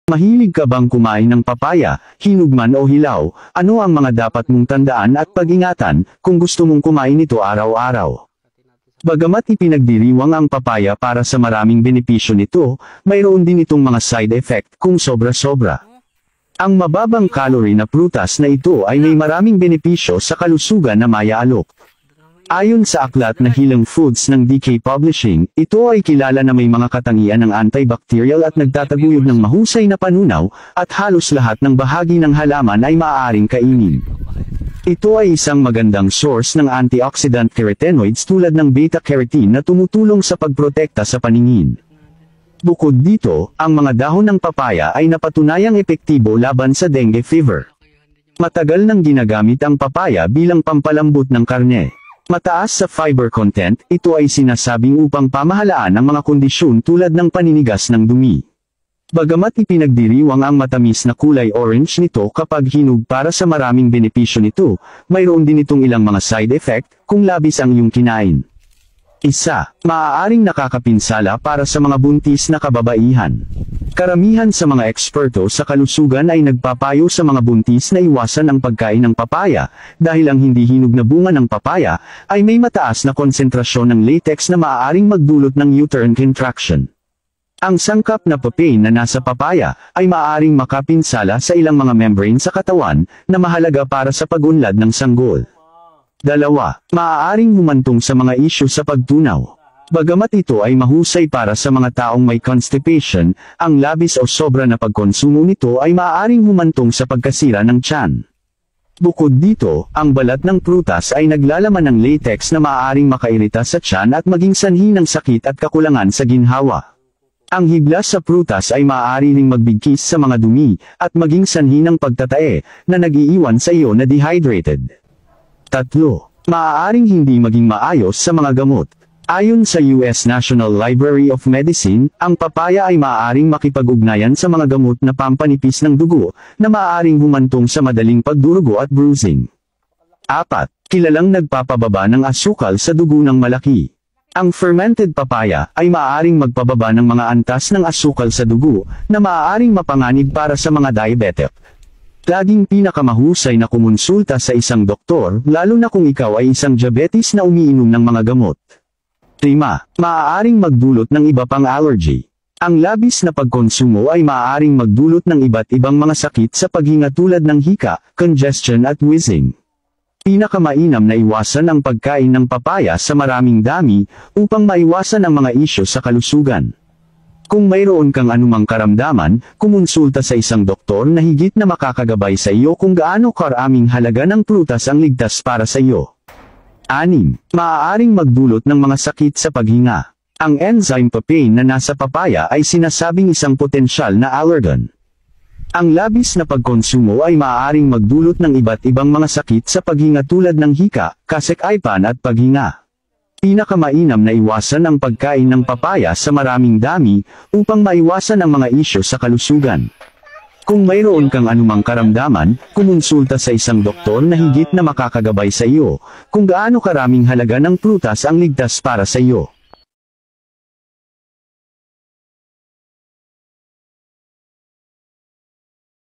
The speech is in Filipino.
Mahilig ka bang kumain ng papaya, hinog man o hilaw? Ano ang mga dapat mong tandaan at pag-ingatan kung gusto mong kumain ito araw-araw? Bagamat ipinagdiriwang ang papaya para sa maraming benepisyo nito, mayroon din itong mga side effect kung sobra-sobra. Ang mababang calorie na prutas na ito ay may maraming benepisyo sa kalusugan na maya-alok. Ayon sa aklat na Healing Foods ng DK Publishing, ito ay kilala na may mga katangian ng antibacterial at nagtataguyod ng mahusay na panunaw, at halos lahat ng bahagi ng halaman ay maaaring kainin. Ito ay isang magandang source ng antioxidant carotenoids tulad ng beta-carotene na tumutulong sa pagprotekta sa paningin. Bukod dito, ang mga dahon ng papaya ay napatunayang epektibo laban sa dengue fever. Matagal nang ginagamit ang papaya bilang pampalambot ng karne. Mataas sa fiber content, ito ay sinasabing upang pamahalaan ang mga kondisyon tulad ng paninigas ng dumi. Bagamat ipinagdiriwang ang matamis na kulay orange nito kapag hinog para sa maraming benepisyo nito, mayroon din itong ilang mga side effect kung labis ang iyong kinain. Isa, maaaring nakakapinsala para sa mga buntis na kababaihan. Karamihan sa mga eksperto sa kalusugan ay nagpapayo sa mga buntis na iwasan ang pagkain ng papaya, dahil ang hindi hinog na bunga ng papaya ay may mataas na konsentrasyon ng latex na maaaring magdulot ng uterine contraction. Ang sangkap na papain na nasa papaya ay maaaring makapinsala sa ilang mga membrane sa katawan na mahalaga para sa pag-unlad ng sanggol. Dalawa, maaaring humantong sa mga isyu sa pagtunaw. Bagamat ito ay mahusay para sa mga taong may constipation, ang labis o sobra na pagkonsumo nito ay maaaring humantong sa pagkasira ng tiyan. Bukod dito, ang balat ng prutas ay naglalaman ng latex na maaaring makairita sa tiyan at maging sanhi ng sakit at kakulangan sa ginhawa. Ang hiblas sa prutas ay maaari ring magbigkis sa mga dumi, at maging sanhi ng pagtatae, na nag-iiwan sa iyo na dehydrated. Tatlo, maaaring hindi maging maayos sa mga gamot. Ayon sa US National Library of Medicine, ang papaya ay maaaring makipag-ugnayan sa mga gamot na pampanipis ng dugo, na maaaring humantong sa madaling pagdurugo at bruising. 4. Kilalang nagpapababa ng asukal sa dugo ng malaki. Ang fermented papaya ay maaaring magpababa ng mga antas ng asukal sa dugo, na maaaring mapanganib para sa mga diabetic. Laging pinakamahusay na kumonsulta sa isang doktor, lalo na kung ikaw ay isang diabetes na umiinom ng mga gamot. 5. Maaaring magdulot ng iba pang allergy. Ang labis na pagkonsumo ay maaaring magdulot ng iba't ibang mga sakit sa paghinga tulad ng hika, congestion at wheezing. Pinakamainam na iwasan ang pagkain ng papaya sa maraming dami, upang maiwasan ang mga isyu sa kalusugan. Kung mayroon kang anumang karamdaman, kumonsulta sa isang doktor na higit na makakagabay sa iyo kung gaano karaming halaga ng prutas ang ligtas para sa iyo. 6. Maaaring magdulot ng mga sakit sa paghinga. Ang enzyme papain na nasa papaya ay sinasabing isang potensyal na allergen. Ang labis na pagkonsumo ay maaaring magdulot ng iba't ibang mga sakit sa paghinga tulad ng hika, kasekaipan at paghinga. Pinakamainam na iwasan ang pagkain ng papaya sa maraming dami, upang maiwasan ang mga isyu sa kalusugan. Kung mayroon kang anumang karamdaman, kumonsulta sa isang doktor na higit na makakagabay sa iyo, kung gaano karaming halaga ng prutas ang ligtas para sa iyo.